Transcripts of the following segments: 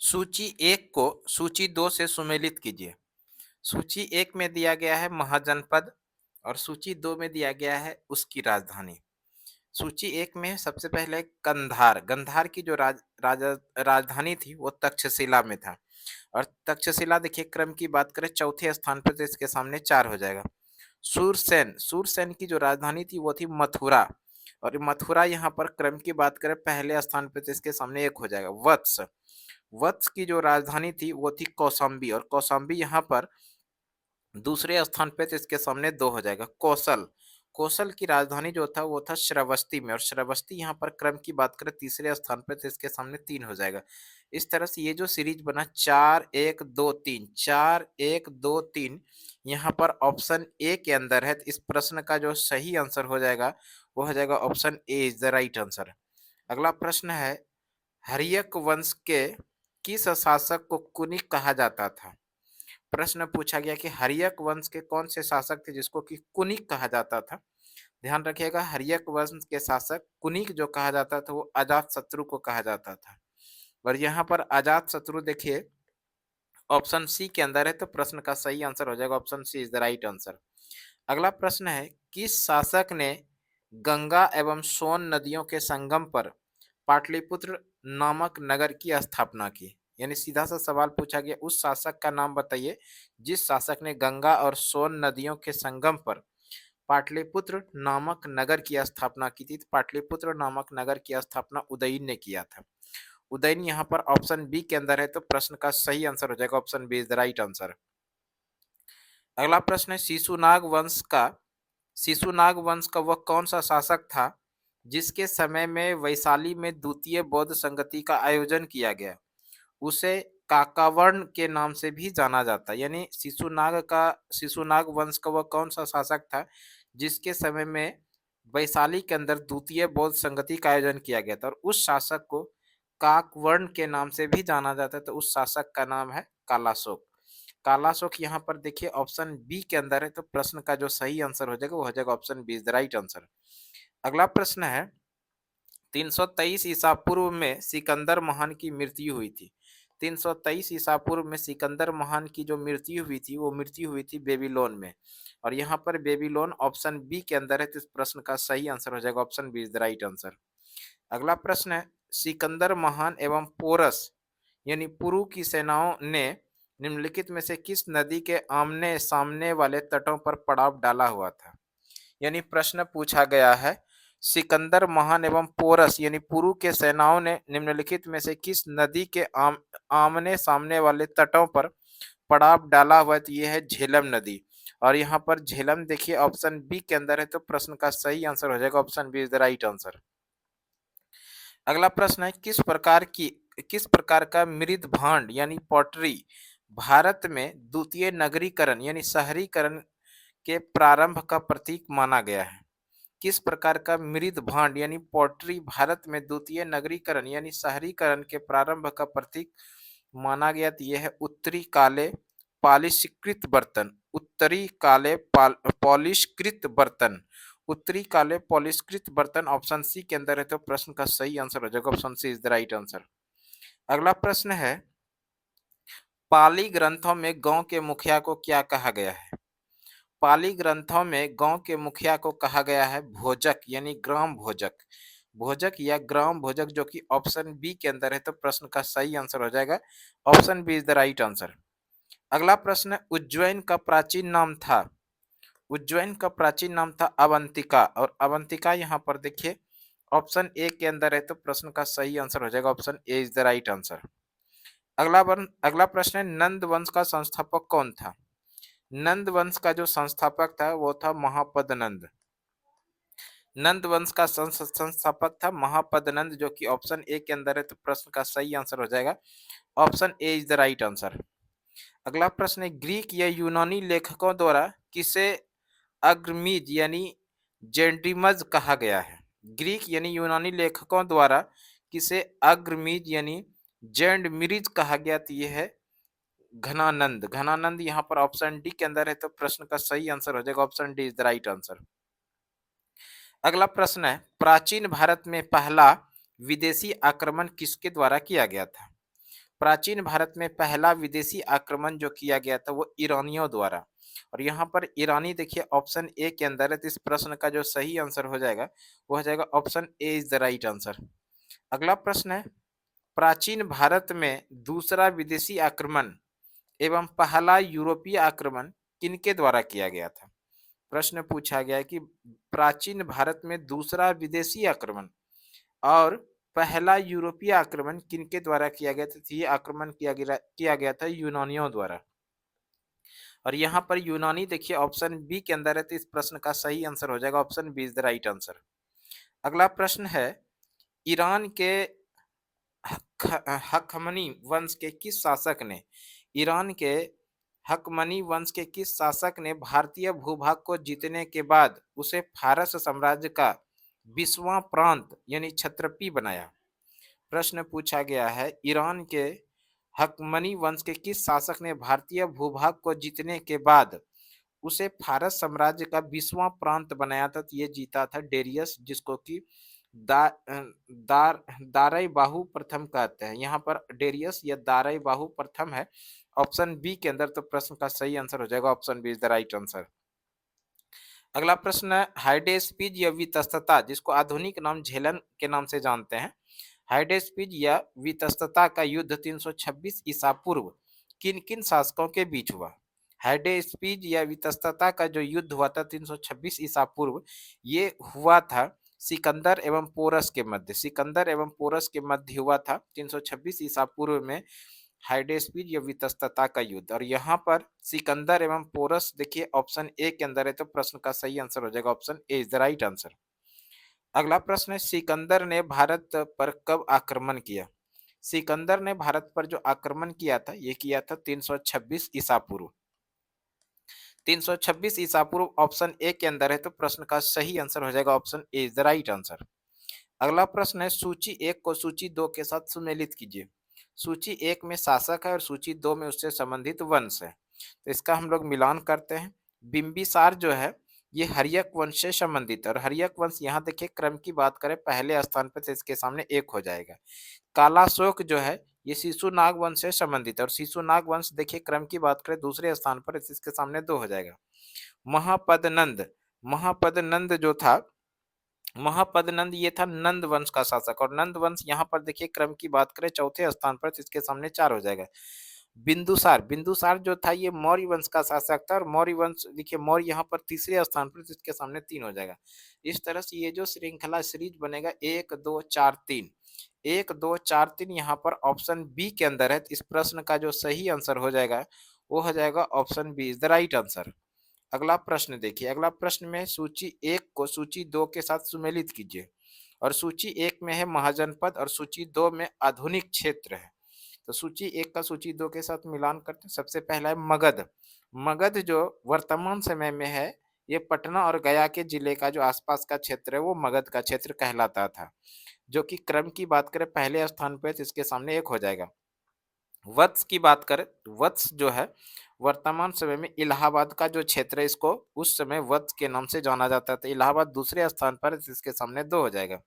सूची 1 को सूची 2 से सुमेलित कीजिए। सूची 1 में दिया गया है महाजनपद और सूची 2 में दिया गया है उसकी राजधानी। सूची 1 में सबसे पहले कंधार, गंधार की जो राजधानी थी वो तक्षशिला में था और तक्षशिला देखिए क्रम की बात करें चौथे स्थान पर तो इसके सामने 4 हो जाएगा। सूरसेन की जो राजधानी थी वो थी मथुरा और मथुरा यहाँ पर क्रम की बात करें पहले स्थान पे तो इसके सामने 1 हो जाएगा। वत्स, वत्स की जो राजधानी थी वो थी कौशाम्बी और कौशाम्बी यहाँ पर दूसरे स्थान पे तो इसके सामने 2 हो जाएगा। कौशल, कौशल की राजधानी जो था वो था श्रावस्ती में और श्रावस्ती यहाँ पर क्रम की बात करें तीसरे स्थान पे तो इसके सामने 3 हो जाएगा। इस तरह से ये जो सीरीज बना 4 1 2 3 4 1 2 3 यहाँ पर ऑप्शन ए के अंदर है। तो इस प्रश्न का जो सही आंसर हो जाएगा वो हो जाएगा option A is the right answer. अगला प्रश्न है हर्यक वंश के किस शासक को कुनिक कहा जाता था? प्रश्न पूछा गया कि हर्यक वंश के कौन से शासक थे जिसको कि कुनिक कहा जाता था। ध्यान रखिएगा हर्यक वंश के शासक कुनिक जो कहा जाता था वो अजातशत्रु को कहा जाता था और यहाँ पर अजातशत्रु देखिए ऑप्शन सी के अंदर है तो प्रश्न का सही आंसर हो जाएगा option C is the right answer. अगला प्रश्न है किस शासक ने गंगा एवं सोन नदियों के संगम पर पाटलिपुत्र नामक नगर की स्थापना की? यानी सीधा सा सवाल पूछा गया उस शासक का नाम बताइए जिस शासक ने गंगा और सोन नदियों के संगम पर पाटलिपुत्र नामक नगर की स्थापना की थी। तो पाटलिपुत्र नामक नगर की स्थापना उदयन ने किया था। उदयन यहाँ पर ऑप्शन बी के अंदर है तो प्रश्न का सही आंसर हो जाएगा option B is the right answer. अगला प्रश्न है शिशुनाग वंश का वह कौन सा शासक था जिसके समय में वैशाली में द्वितीय बौद्ध संगति का आयोजन किया गया? उसे काकावर्ण के नाम से भी जाना जाता है। यानी शिशुनाग वंश का वह कौन सा शासक था जिसके समय में वैशाली के अंदर द्वितीय बौद्ध संगति का आयोजन किया गया था और उस शासक को काकवर्ण के नाम से भी जाना जाता है। तो उस शासक का नाम है कालाशोक। कालाशोक यहाँ पर देखिए ऑप्शन बी के अंदर है तो प्रश्न का जो सही आंसर हो जाएगा वो हो जाएगा option B is the right answer. अगला प्रश्न है 323 ईसा पूर्व में सिकंदर महान की मृत्यु हुई थी। 323 ईसा पूर्व में सिकंदर महान की जो मृत्यु हुई थी वो मृत्यु हुई थी बेबीलोन में और यहाँ पर बेबीलोन ऑप्शन बी के अंदर है तो इस प्रश्न का सही आंसर हो जाएगा option B is the right answer. अगला प्रश्न है सिकंदर महान एवं पोरस यानी पुरु की सेनाओं ने निम्नलिखित में से किस नदी के आमने सामने वाले तटों पर पड़ाव डाला हुआ था? यानी प्रश्न पूछा गया है सिकंदर महान एवं पोरस यानी पुरु के सेनाओं ने निम्नलिखित में से किस नदी के आमने सामने वाले तटों पर पड़ाव डाला हुआ? तो ये है झेलम नदी और यहाँ पर झेलम देखिए ऑप्शन बी के अंदर है तो प्रश्न का सही आंसर हो जाएगा option B is the right answer. अगला प्रश्न है किस प्रकार का मृद भांड यानी पॉटरी भारत में द्वितीय नगरीकरण यानी शहरीकरण के प्रारंभ का प्रतीक माना गया है? किस प्रकार का मृद भांड यानी पॉटरी भारत में द्वितीय नगरीकरण यानी शहरीकरण के प्रारंभ का प्रतीक माना गया? तो यह है उत्तरी काले पॉलिशकृत बर्तन। उत्तरी काले पॉलिशकृत बर्तन, उत्तरी काले पॉलिशकृत बर्तन ऑप्शन सी के अंदर है तो प्रश्न का सही आंसर हो जाएगा option C is the right answer. अगला प्रश्न है पाली ग्रंथों में गांव के मुखिया को क्या कहा गया है? पाली ग्रंथों में गांव के मुखिया को कहा गया है भोजक यानी ग्राम भोजक। भोजक या ग्राम भोजक जो कि ऑप्शन बी के अंदर है तो प्रश्न का सही आंसर हो जाएगा option B is the right answer. अगला प्रश्न है उज्जैन का प्राचीन नाम था, उज्जैन का प्राचीन नाम था अवंतिका और अवंतिका यहाँ पर देखिए ऑप्शन ए के अंदर है तो प्रश्न का सही आंसर हो जाएगा option A is the right answer. अगला प्रश्न है नंद वंश का संस्थापक कौन था? नंद वंश का जो संस्थापक था वो था महापद नंद। नंद वंश का संस्थापक था महापद नंद जो कि ऑप्शन ए के अंदर है तो प्रश्न का सही आंसर हो जाएगा option A is the right answer. अगला प्रश्न है ग्रीक या यूनानी लेखकों द्वारा किसे अग्रमीज यानी जेंड्रिमज कहा गया है? ग्रीक यानी यूनानी लेखकों द्वारा किसे अग्रमीज यानी जेंडमिरिज कहा गया? तो यह है घनानंद। घनानंद यहाँ पर ऑप्शन डी के अंदर है तो प्रश्न का सही आंसर हो जाएगा option D is the right answer. अगला प्रश्न है प्राचीन भारत में पहला विदेशी आक्रमण किसके द्वारा किया गया था? प्राचीन भारत में पहला विदेशी आक्रमण जो किया गया था वो ईरानियों द्वारा। और यहाँ पर ईरानी देखिए ऑप्शन ए के अंदर है, तो इस प्रश्न का जो सही आंसर हो जाएगा वो हो जाएगा option A is the right answer. अगला प्रश्न है, प्राचीन भारत में दूसरा विदेशी आक्रमण एवं पहला यूरोपीय आक्रमण किनके द्वारा किया गया था? प्रश्न पूछा गया है कि प्राचीन भारत में दूसरा विदेशी आक्रमण और पहला यूरोपीय आक्रमण किनके द्वारा किया गया था? तो ये आक्रमण किया गया था यूनानियों द्वारा। और यहाँ पर यूनानी देखिए ऑप्शन बी के अंदर है, तो इस प्रश्न का सही आंसर हो जाएगा option B is the right answer. अगला प्रश्न है, ईरान के हखमनी वंश के किस शासक ने ईरान के हकमनी वंश के किस शासक ने भारतीय भूभाग को जीतने के बाद उसे फारस साम्राज्य का 20वां प्रांत यानी क्षत्रपी बनाया? प्रश्न पूछा गया है, ईरान के हकमनी वंश के किस शासक ने भारतीय भूभाग को जीतने के बाद उसे फारस साम्राज्य का 20वां प्रांत बनाया था? तो ये जीता था डेरियस, जिसको कि दा, अ, दार दाराई बाहु प्रथम कहते हैं। यहाँ पर डेरियस या दाराई बाहु प्रथम है ऑप्शन बी के अंदर, तो प्रश्न का सही आंसर हो जाएगा option B is the right answer. अगला प्रश्न है, हाइडेस्पीज या वितस्तता जिसको आधुनिक नाम झेलन के नाम से जानते हैं, हाइडेस्पीज या वितस्तता का युद्ध 326 ईसा पूर्व किन किन शासकों के बीच हुआ? हाइडेस्पीज या वितस्तता का जो युद्ध हुआ था 326 ईसा पूर्व, ये हुआ था सिकंदर एवं पोरस के मध्य। सिकंदर एवं पोरस के मध्य हुआ था 326 ईसा पूर्व में हाइडेस्पीड या वितस्तता का युद्ध। और यहाँ पर सिकंदर एवं पोरस देखिए ऑप्शन ए के अंदर है, तो प्रश्न का सही आंसर हो जाएगा option A is the right answer. अगला प्रश्न है, सिकंदर ने भारत पर कब आक्रमण किया? सिकंदर ने भारत पर जो आक्रमण किया था ये किया था 326 ईसा पूर्व। 326 ईसा पूर्व ऑप्शन ए के अंदर है, तो प्रश्न का सही आंसर हो जाएगा option A is the right answer. अगला प्रश्न है, सूची एक को सूची दो के साथ सुमेलित कीजिए। सूची एक में शासक है और सूची दो में उससे संबंधित वंश है, तो इसका हम लोग मिलान करते हैं। बिंबिसार जो है ये हर्यक वंश से संबंधित है, और हर्यक वंश यहाँ देखिए क्रम की बात करें पहले स्थान पर, तो इसके सामने एक हो जाएगा। कालाशोक जो है ये शिशुनाग वंश से संबंधित है, और शिशुनाग वंश देखिए क्रम की बात करें दूसरे स्थान पर, इसके सामने दो हो जाएगा। महापदनंद, महापदनंद जो था, महापदनंद ये था नंद वंश का शासक, और नंद वंश यहाँ पर देखिए क्रम की बात करें चौथे स्थान पर, तो इसके सामने चार हो जाएगा। बिंदुसार, बिंदुसार जो था ये मौर्य वंश का शासक था, और मौर्य वंश देखिए मौर्य यहाँ पर तीसरे स्थान पर, तो इसके सामने तीन हो जाएगा। इस तरह से ये जो श्रृंखला सीरीज बनेगा 1 2 4 3, 1 2 4 3 यहाँ पर ऑप्शन बी के अंदर है, तो इस प्रश्न का जो सही आंसर हो जाएगा वो हो जाएगा option B is the right answer. अगला प्रश्न देखिए, अगला प्रश्न में सूची एक को सूची दो के साथ सुमेलित कीजिए, और सूची एक में है महाजनपद और सूची दो में आधुनिक क्षेत्र है। तो सूची एक का सूची दो के साथ मिलान करते हैं। सबसे पहला है मगध। मगध जो वर्तमान समय में है ये पटना और गया के जिले का जो आसपास का क्षेत्र है वो मगध का क्षेत्र कहलाता था, जो कि क्रम की बात करें पहले स्थान पर, तो इसके सामने एक हो जाएगा। वत्स की बात करें तो वत्स जो है वर्तमान समय में इलाहाबाद का जो क्षेत्र है इसको उस समय वत्स के नाम से जाना जाता था। इलाहाबाद दूसरे स्थान पर है, इसके सामने दो हो जाएगा।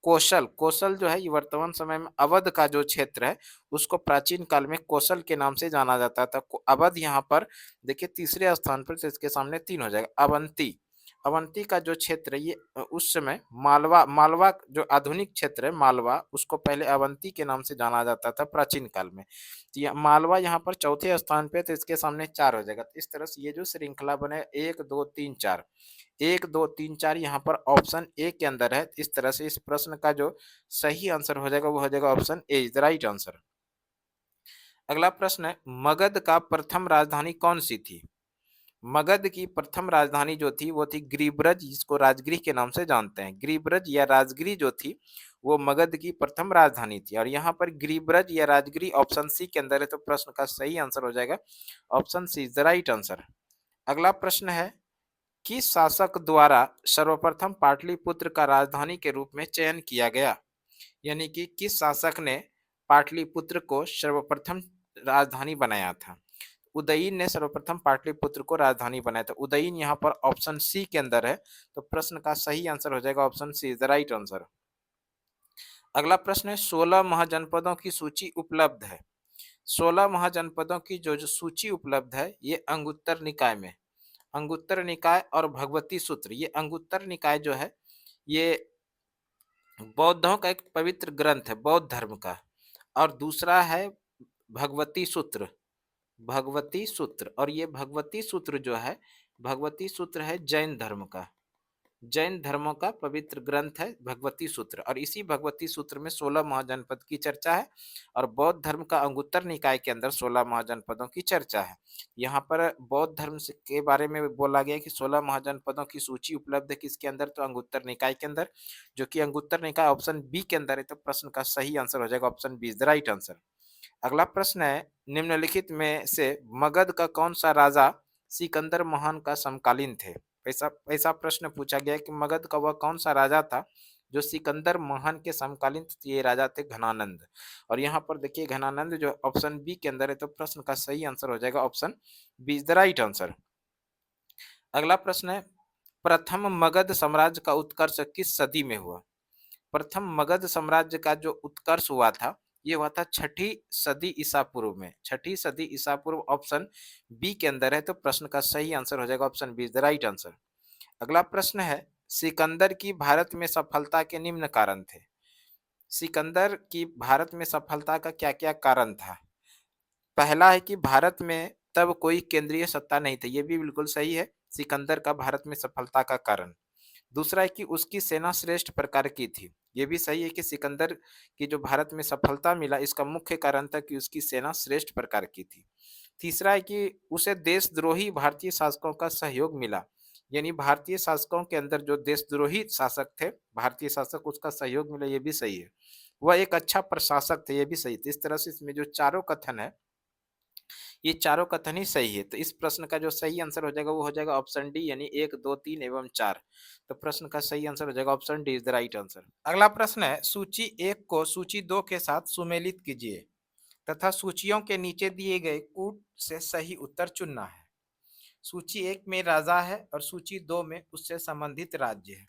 कौशल, कौशल जो है ये वर्तमान समय में अवध का जो क्षेत्र है उसको प्राचीन काल में कौशल के नाम से जाना जाता था। अवध यहाँ पर देखिए तीसरे स्थान पर, तो इसके सामने तीन हो जाएगा। अवंती, अवंती का जो क्षेत्र है ये उस समय मालवा, मालवा जो आधुनिक क्षेत्र है मालवा उसको पहले अवंती के नाम से जाना जाता था प्राचीन काल में। तो मालवा यहाँ पर चौथे स्थान पे, तो इसके सामने चार हो जाएगा। तो इस तरह से ये जो श्रृंखला बने 1 2 3 4, 1 2 3 4 यहाँ पर ऑप्शन ए के अंदर है। इस तरह से इस प्रश्न का जो सही आंसर हो जाएगा वो हो जाएगा option A is the right answer. अगला प्रश्न है, मगध का प्रथम राजधानी कौन सी थी? मगध की प्रथम राजधानी जो थी वो थी गिरिब्रज, जिसको राजगृह के नाम से जानते हैं। गिरिब्रज या राजगृह जो थी वो मगध की प्रथम राजधानी थी, और यहाँ पर गिरिब्रज या राजगृह ऑप्शन सी के अंदर है, तो प्रश्न का सही आंसर हो जाएगा option C is the right answer. अगला प्रश्न है, किस शासक द्वारा सर्वप्रथम पाटलिपुत्र का राजधानी के रूप में चयन किया गया? यानी कि किस शासक ने पाटलिपुत्र को सर्वप्रथम राजधानी बनाया था? उदयीन ने सर्वप्रथम पाटलिपुत्र को राजधानी बनाया था। उदयीन यहाँ पर ऑप्शन सी के अंदर है, तो प्रश्न का सही आंसर हो जाएगा option C is the right answer. अगला प्रश्न है, 16 महाजनपदों की सूची उपलब्ध है। 16 महाजनपदों की जो सूची उपलब्ध है ये अंगुत्तर निकाय में। अंगुत्तर निकाय और भगवती सूत्र, ये अंगुत्तर निकाय जो है ये बौद्धों का एक पवित्र ग्रंथ है बौद्ध धर्म का। और दूसरा है भगवती सूत्र। भगवती सूत्र, और ये भगवती सूत्र जो है, भगवती सूत्र है जैन धर्म का। जैन धर्मों का पवित्र ग्रंथ है भगवती सूत्र, और इसी भगवती सूत्र में 16 महाजनपद की चर्चा है। और बौद्ध धर्म का अंगुत्तर निकाय के अंदर 16 महाजनपदों की चर्चा है। यहाँ पर बौद्ध धर्म के बारे में बोला गया कि 16 महाजनपदों की सूची उपलब्ध है किसके अंदर, तो अंगुत्तर निकाय के अंदर, जो कि अंगुत्तर निकाय ऑप्शन बी के अंदर है। तो प्रश्न का सही आंसर हो जाएगा option B is the right answer. अगला प्रश्न है, निम्नलिखित में से मगध का कौन सा राजा सिकंदर महान का समकालीन थे। ऐसा ऐसा प्रश्न पूछा गया कि मगध का वह कौन सा राजा था जो सिकंदर महान के समकालीन थे। ये राजा थे घनानंद। और यहाँ पर देखिए घनानंद जो ऑप्शन बी के अंदर है, तो प्रश्न का सही आंसर हो जाएगा option B is the right answer. अगला प्रश्न है, प्रथम मगध साम्राज्य का उत्कर्ष किस सदी में हुआ। प्रथम मगध साम्राज्य का जो उत्कर्ष हुआ था ये हुआ था छठी सदी ईसा पूर्व में। छठी सदी ईसा पूर्व ऑप्शन बी के अंदर है, तो प्रश्न का सही आंसर हो जाएगा option B is the right answer. अगला प्रश्न है, सिकंदर की भारत में सफलता के निम्न कारण थे। सिकंदर की भारत में सफलता का क्या क्या कारण था। पहला है कि भारत में तब कोई केंद्रीय सत्ता नहीं थी, ये भी बिल्कुल सही है, सिकंदर का भारत में सफलता का कारण। दूसरा है कि उसकी सेना श्रेष्ठ प्रकार की थी, ये भी सही है कि सिकंदर की जो भारत में सफलता मिला इसका मुख्य कारण था कि उसकी सेना श्रेष्ठ प्रकार की थी। तीसरा है कि उसे देशद्रोही भारतीय शासकों का सहयोग मिला, यानी भारतीय शासकों के अंदर जो देशद्रोही शासक थे भारतीय शासक उसका सहयोग मिला, ये भी सही है। वह एक अच्छा प्रशासक थे, ये भी सही थे। इस तरह से इसमें जो चारों कथन है ये चारों कथन ही सही है। तो इस प्रश्न का जो सही आंसर हो जाएगा वो हो जाएगा ऑप्शन डी, यानी 1, 2, 3 एवं 4। तो प्रश्न का सही आंसर हो जाएगा option D is the right answer. अगला प्रश्न है, सूची 1 को सूची 2 के साथ सुमेलित कीजिए तथा सूचियों के नीचे दिए गए कूट से सही उत्तर चुनना है। सूची 1 में राजा है और सूची 2 में उससे संबंधित राज्य है।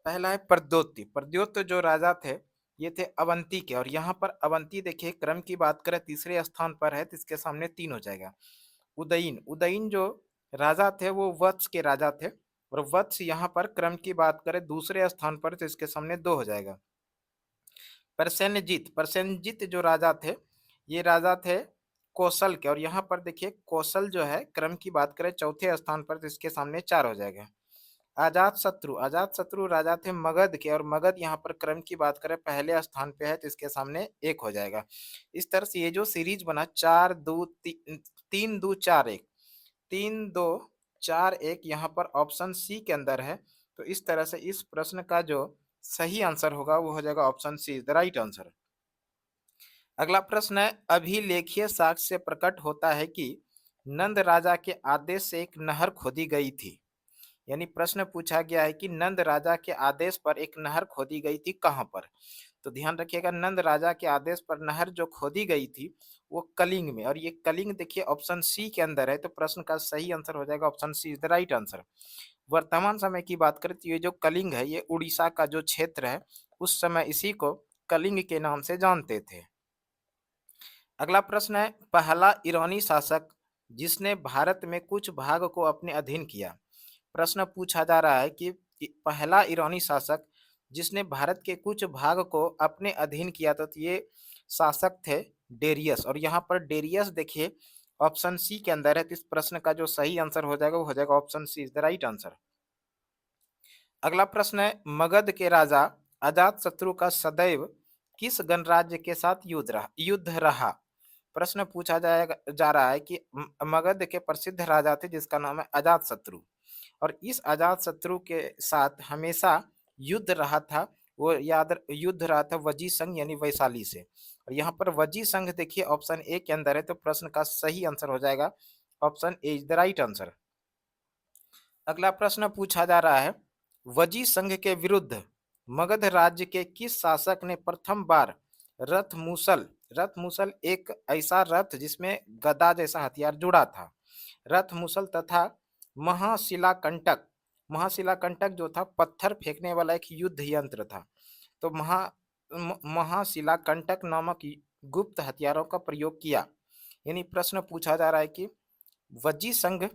पहला है प्रद्योत। प्रद्योत जो राजा थे ये थे अवंती के, और यहाँ पर अवंती देखिए क्रम की बात करें तीसरे स्थान पर है तो इसके सामने 3 हो जाएगा। उदयीन, उदयीन जो राजा थे वो वत्स के राजा थे, और वत्स यहाँ पर क्रम की बात करें दूसरे स्थान पर तो इसके सामने 2 हो जाएगा। प्रसेनजीत, प्रसेनजीत जो राजा थे ये राजा थे कौशल के, और यहाँ पर देखिए कौशल जो है क्रम की बात करें चौथे स्थान पर तो इसके सामने 4 हो जाएगा। अजात शत्रु, अजात शत्रु राजा थे मगध के, और मगध यहाँ पर क्रम की बात करें पहले स्थान पे है तो इसके सामने 1 हो जाएगा। इस तरह से ये जो सीरीज बना 4 2 3 2 4 1, 3 2 4 1 यहाँ पर ऑप्शन सी के अंदर है। तो इस तरह से इस प्रश्न का जो सही आंसर होगा वो हो जाएगा option C is the right answer. अगला प्रश्न है, अभिलेखीय साक्ष्य से प्रकट होता है कि नंद राजा के आदेश से एक नहर खोदी गई थी। यानी प्रश्न पूछा गया है कि नंद राजा के आदेश पर एक नहर खोदी गई थी कहाँ पर। तो ध्यान रखिएगा नंद राजा के आदेश पर नहर जो खोदी गई थी वो कलिंग में, और ये कलिंग देखिए ऑप्शन सी के अंदर है। तो प्रश्न का सही आंसर हो जाएगा option C is the right answer. वर्तमान समय की बात करें तो ये जो कलिंग है ये उड़ीसा का जो क्षेत्र है उस समय इसी को कलिंग के नाम से जानते थे। अगला प्रश्न है, पहला ईरानी शासक जिसने भारत में कुछ भाग को अपने अधीन किया। प्रश्न पूछा जा रहा है कि पहला ईरानी शासक जिसने भारत के कुछ भाग को अपने अधीन किया था तो ये शासक थे डेरियस, और यहाँ पर डेरियस देखिए ऑप्शन सी के अंदर है। तो इस प्रश्न का जो सही आंसर हो जाएगा वो हो जाएगा option C is the right answer. अगला प्रश्न है, मगध के राजा अजातशत्रु का सदैव किस गणराज्य के साथ युद्ध रहा। प्रश्न पूछा जा रहा है कि मगध के प्रसिद्ध राजा थे जिसका नाम है अजातशत्रु, और इस अजातशत्रु के साथ हमेशा युद्ध रहा था, वो याद युद्ध रहा था वजी संघ यानी वैशाली से। और यहाँ पर वजी संघ देखिए ऑप्शन ए के अंदर है। तो प्रश्न का सही आंसर हो जाएगा option A is the right answer. अगला प्रश्न पूछा जा रहा है, वजी संघ के विरुद्ध मगध राज्य के किस शासक ने प्रथम बार रथ मूसल एक ऐसा रथ जिसमें गदा जैसा हथियार जुड़ा था, रथ मूसल तथा महाशिलाकंटक, महाशिलाकंटक जो था पत्थर फेंकने वाला एक युद्ध यंत्र था। तो महाशिलाकंटक नामक गुप्त हथियारों का प्रयोग किया। यानी प्रश्न पूछा जा रहा है कि वज्जी संघ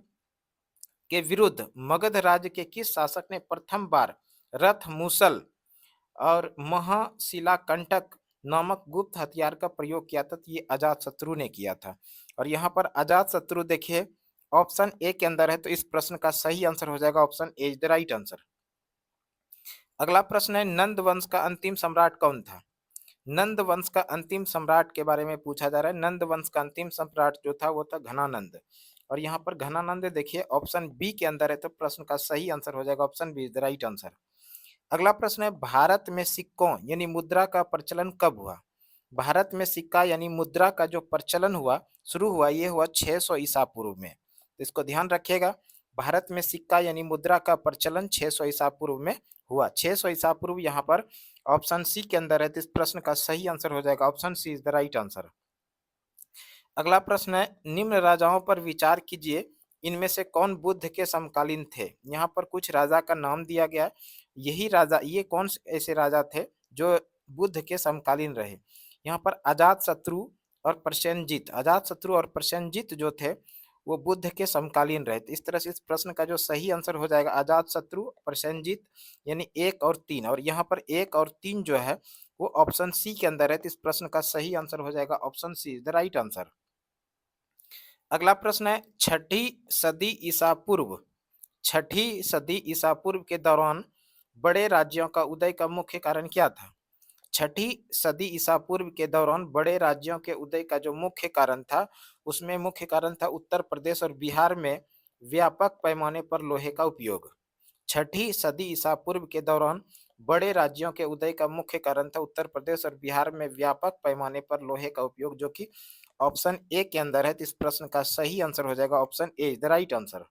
के विरुद्ध मगध राज्य के किस शासक ने प्रथम बार रथ मूसल और महाशिलाकंटक नामक गुप्त हथियार का प्रयोग किया था? तो ये अजातशत्रु ने किया था। और यहाँ पर अजातशत्रु देखिए ऑप्शन ए के अंदर है, तो इस प्रश्न का सही आंसर हो जाएगा option A is the right answer. अगला प्रश्न है नंद वंश का अंतिम सम्राट कौन था? नंद वंश का अंतिम सम्राट के बारे में पूछा जा रहा है। नंद वंश का अंतिम सम्राट जो था वो था घनानंद। और यहाँ पर घनानंद देखिए ऑप्शन बी के अंदर है, तो प्रश्न का सही आंसर हो जाएगा option B is the right answer. अगला प्रश्न है भारत में सिक्कों यानी मुद्रा का प्रचलन कब हुआ? भारत में सिक्का यानी मुद्रा का जो प्रचलन हुआ शुरू हुआ ये हुआ 600 ईसा पूर्व में। तो इसको ध्यान रखिएगा, भारत में सिक्का यानी मुद्रा का प्रचलन 600 ईसा पूर्व में हुआ। 600 ईसा पूर्व यहाँ पर ऑप्शन सी के अंदर है, तो इस प्रश्न का सही आंसर हो जाएगा option C is the right answer. अगला प्रश्न है निम्न राजाओं पर विचार कीजिए, इनमें से कौन बुद्ध के समकालीन थे? यहाँ पर कुछ राजा का नाम दिया गया है, यही राजा ये कौन से ऐसे राजा थे जो बुद्ध के समकालीन रहे? यहाँ पर अजातशत्रु और प्रसेनजीत, अजातशत्रु और प्रसेनजीत जो थे वो बुद्ध के समकालीन रहे। तो इस तरह से इस प्रश्न का जो सही आंसर हो जाएगा अजातशत्रु, प्रसेनजीत यानी 1 और 3। और यहाँ पर 1 और 3 जो है वो ऑप्शन सी के अंदर है, तो इस प्रश्न का सही आंसर हो जाएगा option C is the right answer. अगला प्रश्न है छठी सदी ईसा पूर्व, छठी सदी ईसा पूर्व के दौरान बड़े राज्यों का उदय का मुख्य कारण क्या था? छठी सदी ईसा पूर्व के दौरान बड़े राज्यों के उदय का जो मुख्य कारण था उसमें मुख्य कारण था उत्तर प्रदेश और बिहार में व्यापक पैमाने पर लोहे का उपयोग। छठी सदी ईसा पूर्व के दौरान बड़े राज्यों के उदय का मुख्य कारण था उत्तर प्रदेश और बिहार में व्यापक पैमाने पर लोहे का उपयोग, जो कि ऑप्शन ए के अंदर है। तो इस प्रश्न का सही आंसर हो जाएगा option A is the right answer.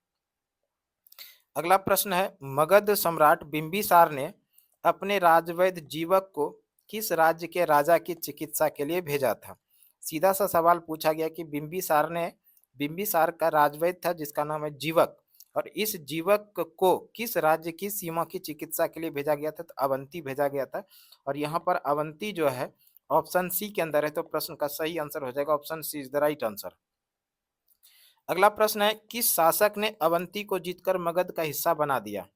अगला प्रश्न है मगध सम्राट बिंबिसार ने अपने राजवैद्य जीवक को किस राज्य के राजा की चिकित्सा के लिए भेजा था? सीधा सा सवाल पूछा गया कि बिंबिसार का राजवैद्य था जिसका नाम है जीवक, और इस जीवक को किस राज्य की सीमा की चिकित्सा के लिए भेजा गया था? तो अवंती भेजा गया था। और यहाँ पर अवंती जो है ऑप्शन सी के अंदर है, तो प्रश्न का सही आंसर हो जाएगा option C is the right answer. अगला प्रश्न है किस शासक ने अवंती को जीतकर मगध का हिस्सा बना दिया?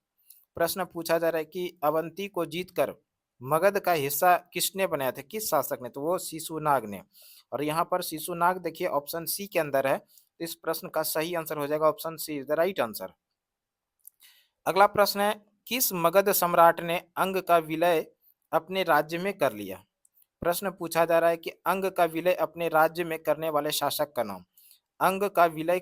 प्रश्न पूछा जा रहा है कि अवंती को जीतकर मगध का हिस्सा किसने बनाया था, किस शासक ने? तो वो शिशुनाग ने। और यहाँ पर शिशुनाग देखिए ऑप्शन सी के अंदर है, तो इस प्रश्न का सही आंसर हो जाएगा option C is the right answer. अगला प्रश्न है किस मगध सम्राट ने अंग का विलय अपने राज्य में कर लिया? प्रश्न पूछा जा रहा है कि अंग का विलय अपने राज्य में करने वाले शासक का नाम। अंग का विलय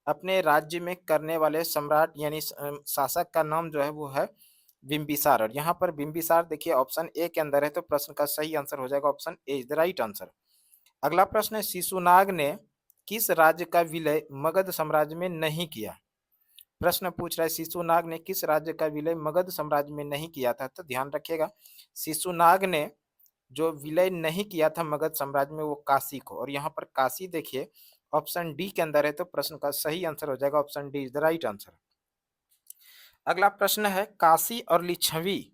अपने राज्य में करने वाले सम्राट यानी शासक का नाम जो है वो है बिंबिसार। और यहाँ पर बिंबिसार देखिए ऑप्शन ए के अंदर है, तो प्रश्न का सही आंसर हो जाएगा option A is the right answer. अगला प्रश्न है शिशुनाग ने किस राज्य का विलय मगध साम्राज्य में नहीं किया? प्रश्न पूछ रहा है शिशुनाग ने किस राज्य का विलय मगध साम्राज्य में नहीं किया था? तो ध्यान रखिएगा शिशुनाग ने जो विलय नहीं किया था मगध साम्राज्य में वो काशी को। और यहाँ पर काशी देखिए ऑप्शन डी के अंदर है, तो प्रश्न का सही आंसर हो जाएगा option D is the right answer. अगला प्रश्न है काशी और लिच्छवी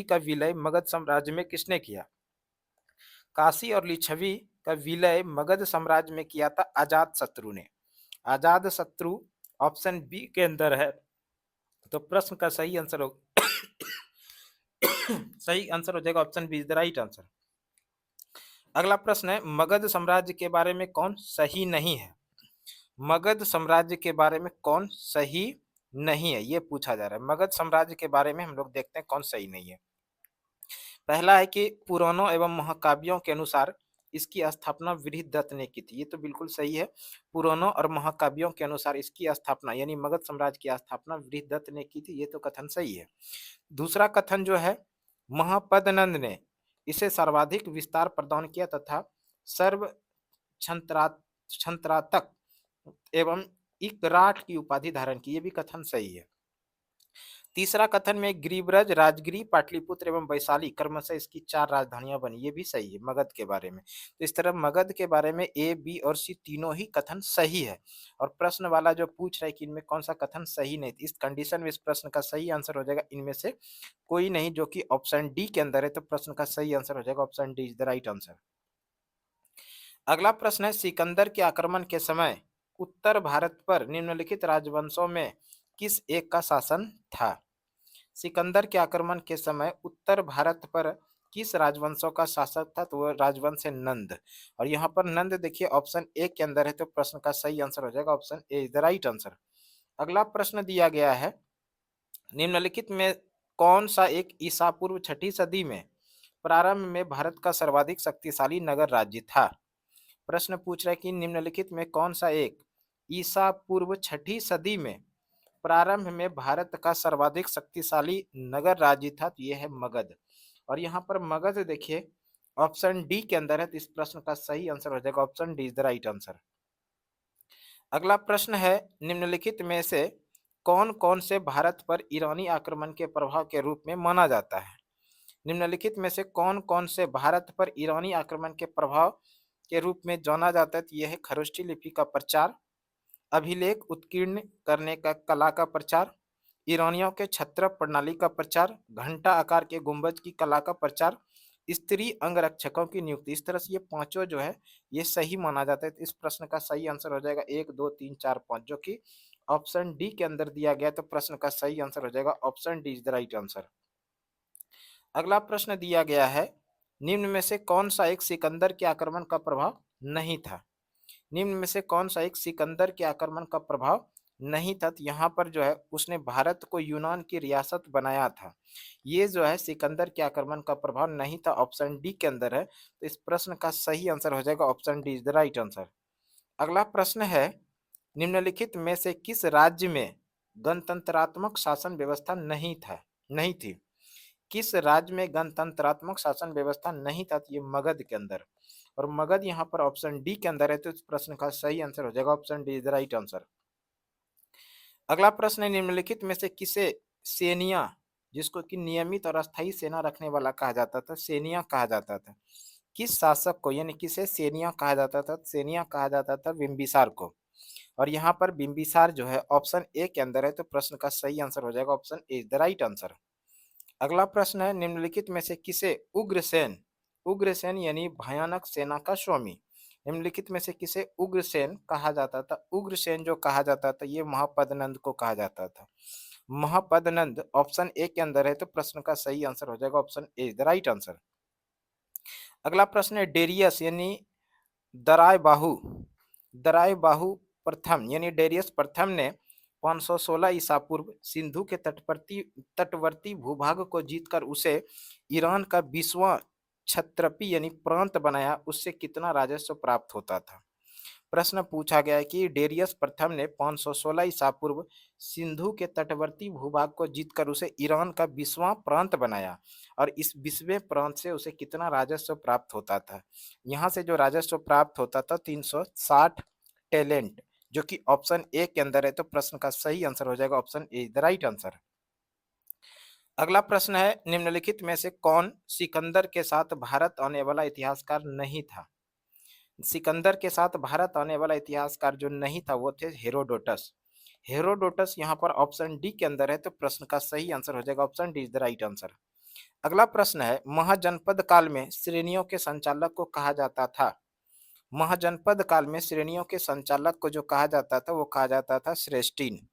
का विलय मगध साम्राज्य में किसने किया? काशी और लिच्छवी का विलय मगध साम्राज्य में किया था अजातशत्रु ने। अजातशत्रु ऑप्शन बी के अंदर है, तो प्रश्न का सही आंसर हो सही आंसर हो जाएगा option B is the right answer. अगला प्रश्न है मगध साम्राज्य के बारे में कौन सही नहीं है? मगध साम्राज्य के बारे में कौन सही नहीं है ये पूछा जा रहा है। मगध साम्राज्य के बारे में हम लोग देखते हैं कौन सही नहीं है। पहला है कि पुराणों एवं महाकाव्यों के अनुसार इसकी स्थापना बृहदत्त ने की थी, ये तो बिल्कुल सही है। पुराणों और महाकाव्यों के अनुसार इसकी स्थापना यानी मगध साम्राज्य की स्थापना बृहदत्त ने की थी, ये तो कथन सही है। दूसरा कथन जो है महापदनंद ने इसे सर्वाधिक विस्तार प्रदान किया तथा सर्व छंत्रातक एवं इकराट की उपाधि धारण की, ये भी कथन सही है। तीसरा कथन में गिरिब्रज, राजगिरी, पाटलिपुत्र एवं वैशाली क्रमशः इसकी 4 राजधानियां बनी, ये भी सही है मगध के बारे में। तो इस तरह मगध के बारे में ए, बी और सी तीनों ही कथन सही है। और प्रश्न वाला जो पूछ रहा है कि इनमें कौन सा कथन सही नहीं, इस कंडीशन में इस प्रश्न का सही आंसर हो जाएगा इनमें से कोई नहीं, जो कि ऑप्शन डी के अंदर है, तो प्रश्न का सही आंसर हो जाएगा option D is the right answer. अगला प्रश्न है, सिकंदर के आक्रमण के समय उत्तर भारत पर निम्नलिखित राजवंशों में किस एक का शासन था? सिकंदर के आक्रमण के समय उत्तर भारत पर किस राजवंशों का शासक था? तो वह राजवंश है नंद। और यहाँ पर नंद देखिए ऑप्शन ए के अंदर है, तो प्रश्न का सही आंसर हो जाएगा option A is the right answer. अगला प्रश्न दिया गया है, निम्नलिखित में कौन सा एक ईसा पूर्व छठी सदी में प्रारंभ में भारत का सर्वाधिक शक्तिशाली नगर राज्य था? प्रश्न पूछ रहा है कि निम्नलिखित में कौन सा एक ईसा पूर्व छठी सदी में प्रारंभ में भारत का सर्वाधिक शक्तिशाली नगर राज्य था? तो यह है मगध। और यहाँ पर मगध देखिए ऑप्शन डी के अंदर है, तो इस प्रश्न का सही आंसर हो जाएगा option D is the right answer. अगला प्रश्न है, निम्नलिखित में से कौन कौन से भारत पर ईरानी आक्रमण के प्रभाव के रूप में माना जाता है? निम्नलिखित में से कौन कौन से भारत पर ईरानी आक्रमण के प्रभाव के रूप में जाना जाता है? तो यह है खरोष्ठी लिपि का प्रचार, अभिलेख उत्कीर्ण करने का कला का प्रचार, ईरानियों के छत्र प्रणाली का प्रचार, घंटा आकार के गुंबज की कला का प्रचार, स्त्री अंगरक्षकों की नियुक्ति। इस तरह से ये पांचों जो है ये सही माना जाता है। तो इस प्रश्न का सही आंसर हो जाएगा 1 2 3 4 5, जो कि ऑप्शन डी के अंदर दिया गया। तो प्रश्न का सही आंसर हो जाएगा option D is the right answer. अगला प्रश्न दिया गया है, निम्न में से कौन सा एक सिकंदर के आक्रमण का प्रभाव नहीं था? निम्न में से कौन सा एक सिकंदर के आक्रमण का प्रभाव नहीं था? तो यहाँ पर जो है उसने भारत को यूनान की रियासत बनाया था। ये जो है सिकंदर के आक्रमण का प्रभाव नहीं था, ऑप्शन डी के अंदर है। तो इस प्रश्न का सही आंसर हो जाएगा option D is the right answer. अगला प्रश्न है, निम्नलिखित में से किस राज्य में गणतंत्रात्मक शासन व्यवस्था नहीं थी? किस राज्य में गणतंत्रात्मक शासन व्यवस्था नहीं था? तो ये मगध के अंदर। और मगध यहाँ पर ऑप्शन डी के अंदर है, तो इस प्रश्न का सही आंसर हो जाएगा option D is the right answer. अगला प्रश्न है, निम्नलिखित में से किसे सेनिया, जिसको कि नियमित और अस्थायी सेना रखने वाला कहा जाता था, सेनिया कहा जाता था, किस शासक को, यानी किसे सेनिया कहा जाता था? सेनिया कहा जाता था बिंबिसार को। और यहाँ पर बिंबिसार जो है ऑप्शन ए के अंदर है, तो प्रश्न का सही आंसर हो जाएगा option A is the right answer. अगला प्रश्न है, निम्नलिखित में से किसे उग्रसेन, उग्रसेन यानी भयानक सेना का स्वामी, निम्नलिखित में से किसे उग्रसेन कहा जाता था? उग्रसेन जो कहा जाता था ये महापदनंद को कहा जाता था। महापदनंद ऑप्शन ए के अंदर है, तो प्रश्न का सही आंसर हो जाएगा option A the right answer. अगला प्रश्न है, डेरियस यानी दराय बाहु, दराय बाहु प्रथम यानी डेरियस प्रथम ने 516 ईसा पूर्व सिंधु के तटवर्ती भूभाग को जीतकर उसे ईरान का 20वां क्षत्रपी यानी प्रांत बनाया, उससे कितना राजस्व प्राप्त होता था? प्रश्न पूछा गया है कि डेरियस प्रथम ने 516 ईसा पूर्व सिंधु के तटवर्ती भूभाग को जीतकर उसे ईरान का 20वां प्रांत बनाया, और इस 20वें प्रांत से उसे कितना राजस्व प्राप्त होता था? यहाँ से जो राजस्व प्राप्त होता था 360 टैलेंट, जो कि ऑप्शन ए के अंदर है। तो प्रश्न का सही आंसर हो जाएगा option A the right answer. अगला प्रश्न है, निम्नलिखित में से कौन सिकंदर के साथ भारत आने वाला इतिहासकार नहीं था? सिकंदर के साथ भारत आने वाला इतिहासकार जो नहीं था वो थे हेरोडोटस। हेरोडोटस यहाँ पर ऑप्शन डी के अंदर है, तो प्रश्न का सही आंसर हो जाएगा option D is the right answer. अगला प्रश्न है, महाजनपद काल में श्रेणियों के संचालक को कहा जाता था? महाजनपद काल में श्रेणियों के संचालक को जो कहा जाता था वो कहा जाता था श्रेष्ठीन।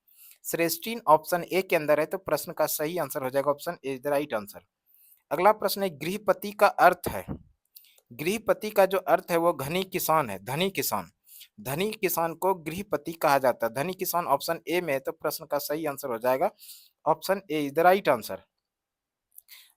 श्रेष्ठीन ऑप्शन ए के अंदर है, तो प्रश्न का सही आंसर हो जाएगा option A is the right answer. अगला प्रश्न है, गृहपति का अर्थ है, गृहपति का जो अर्थ है वो धनी किसान है, धनी किसान, धनी किसान को गृहपति कहा जाता है। धनी किसान ऑप्शन ए में है, तो प्रश्न का सही आंसर हो जाएगा option A is the right answer.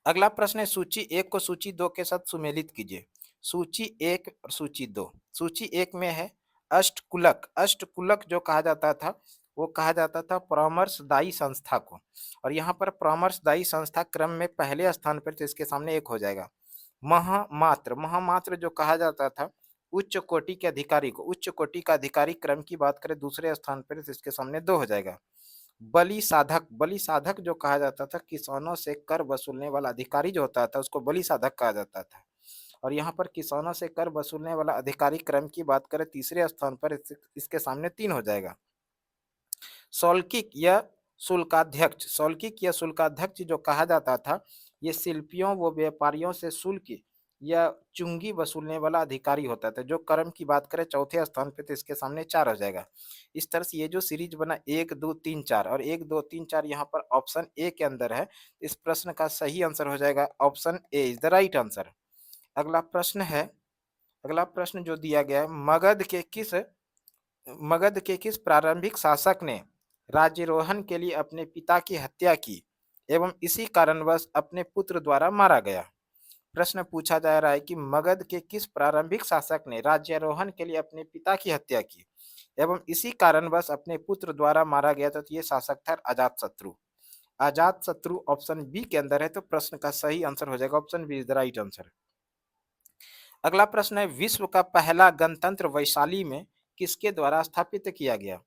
अगला प्रश्न है, सूची एक को सूची दो के साथ सुमेलित कीजिए। सूची एक और सूची दो। सूची एक में है अष्टकुलक, अष्टकुलक जो कहा जाता था वो कहा जाता था परामर्शदायी संस्था को, और यहाँ पर परामर्शदायी संस्था क्रम में पहले स्थान पर, तो इसके सामने एक हो जाएगा। महामात्र, महामात्र जो कहा जाता था उच्च कोटि के अधिकारी को, उच्च कोटि का अधिकारी क्रम की बात करें दूसरे स्थान पर, तो इसके सामने दो हो जाएगा। बलि साधक, बलि साधक जो कहा जाता था किसानों से कर वसूलने वाला अधिकारी जो होता था उसको बलि साधक कहा जाता था, और यहाँ पर किसानों से कर वसूलने वाला अधिकारी क्रम की बात करें तीसरे स्थान पर, इसके सामने तीन हो जाएगा। शौल्किक या शुल्काध्यक्ष, शौल्किक या शुल्काध्यक्ष जो कहा जाता था ये शिल्पियों व व्यापारियों से शुल्क या चुंगी वसूलने वाला अधिकारी होता था। जो कर्म की बात करें चौथे स्थान पे, तो इसके सामने 4 हो जाएगा। इस तरह से ये जो सीरीज बना 1, 2, 3, 4 और 1, 2, 3, 4 यहाँ पर ऑप्शन ए के अंदर है। इस प्रश्न का सही आंसर हो जाएगा option A is the right answer. अगला प्रश्न है, अगला प्रश्न जो दिया गया है, मगध के किस प्रारंभिक शासक ने राज्यारोहण के लिए अपने पिता की हत्या की एवं इसी कारणवश अपने पुत्र द्वारा मारा गया? प्रश्न पूछा जा रहा है कि मगध के किस प्रारंभिक शासक ने राज्यारोहण के लिए अपने पिता की हत्या की एवं इसी कारणवश अपने पुत्र द्वारा मारा गया था? तो ये शासक था अजातशत्रु। अजातशत्रु ऑप्शन बी के अंदर है, तो प्रश्न का सही आंसर हो जाएगा option B is the right answer. अगला प्रश्न है, विश्व का पहला गणतंत्र वैशाली में किसके द्वारा स्थापित किया गया?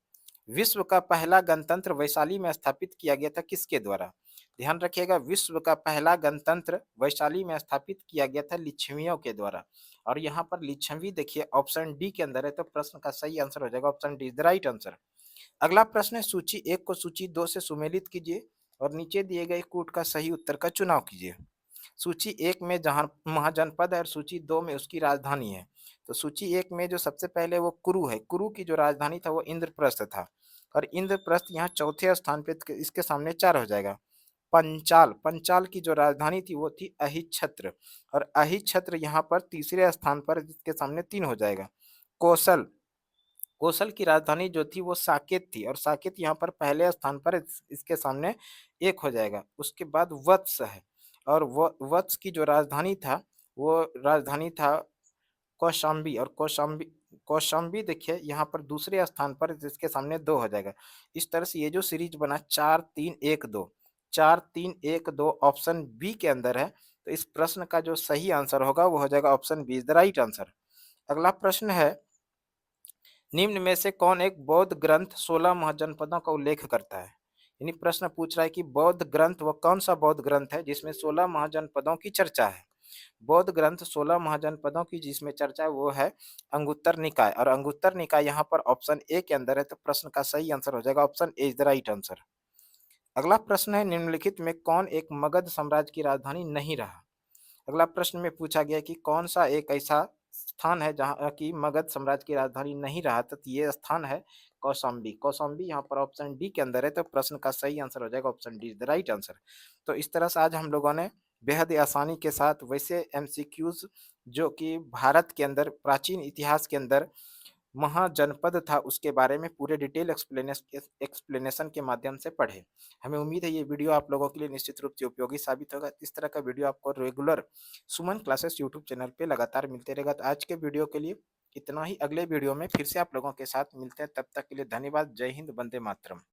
विश्व का पहला गणतंत्र वैशाली में स्थापित किया गया था, किसके द्वारा? ध्यान रखिएगा, विश्व का पहला गणतंत्र वैशाली में स्थापित किया गया था लिच्छवियों के द्वारा। और यहाँ पर लिच्छवी देखिए ऑप्शन डी के अंदर है, तो प्रश्न का सही आंसर हो जाएगा option D is the right answer. अगला प्रश्न है, सूची 1 को सूची 2 से सुमेलित कीजिए और नीचे दिए गए कूट का सही उत्तर का चुनाव कीजिए। सूची 1 में जहाँ महाजनपद है और सूची 2 में उसकी राजधानी है। तो सूची 1 में जो सबसे पहले वो कुरु है, कुरु की जो राजधानी था वो इंद्रप्रस्थ था और इंद्रप्रस्थ यहाँ चौथे स्थान पे, इसके सामने 4 हो जाएगा। पंचाल, पंचाल की जो राजधानी थी वो थी अहिच्छत्र और अहिच्छत्र यहाँ पर तीसरे स्थान पर, जिसके सामने 3 हो जाएगा। कौशल, कौशल की राजधानी जो थी वो साकेत थी और साकेत यहाँ पर पहले स्थान पर, इसके सामने 1 हो जाएगा। उसके बाद वत्स है और वत्स की जो राजधानी था वो राजधानी था कौशाम्बी और कौशाम्बी, कौशाम्बी देखिए यहाँ पर दूसरे स्थान पर, जिसके सामने 2 हो जाएगा। इस तरह से ये जो सीरीज बना 4, 3, 1, 2, 4, 3, 1, 2 ऑप्शन बी के अंदर है। तो इस प्रश्न का जो सही आंसर होगा वो हो जाएगा option B is the right answer. अगला प्रश्न है, निम्न में से कौन एक बौद्ध ग्रंथ 16 महाजनपदों का उल्लेख करता है? यानी प्रश्न पूछ रहा है कि बौद्ध ग्रंथ वो कौन सा बौद्ध ग्रंथ है जिसमें 16 महाजनपदों की चर्चा है? बौद्ध ग्रंथ 16 महाजनपदों की जिसमें चर्चा है वो है अंगुत्तर निकाय और अंगुत्तर निकाय यहाँ पर ऑप्शन ए के अंदर है, तो प्रश्न का सही आंसर हो जाएगा option A is the right answer. अगला प्रश्न है, निम्नलिखित में कौन एक मगध साम्राज्य की राजधानी नहीं रहा? अगला प्रश्न में पूछा गया कि कौन सा एक ऐसा स्थान है जहाँ की मगध साम्राज्य की राजधानी नहीं रहा, तो ये स्थान है कौशाम्बी। कौशाम्बी यहाँ पर ऑप्शन डी के अंदर है, तो प्रश्न का सही आंसर हो जाएगा option D is the right answer. तो इस तरह से आज हम लोगों ने बेहद ही आसानी के साथ वैसे एमसीक्यूज जो कि भारत के अंदर प्राचीन इतिहास के अंदर महाजनपद था उसके बारे में पूरे डिटेल एक्सप्लेनेशन के माध्यम से पढ़े। हमें उम्मीद है ये वीडियो आप लोगों के लिए निश्चित रूप से उपयोगी साबित होगा। इस तरह का वीडियो आपको रेगुलर सुमन क्लासेस यूट्यूब चैनल पे लगातार मिलते रहेगा। तो आज के वीडियो के लिए इतना ही। अगले वीडियो में फिर से आप लोगों के साथ मिलते हैं, तब तक के लिए धन्यवाद। जय हिंद, वंदे मातरम।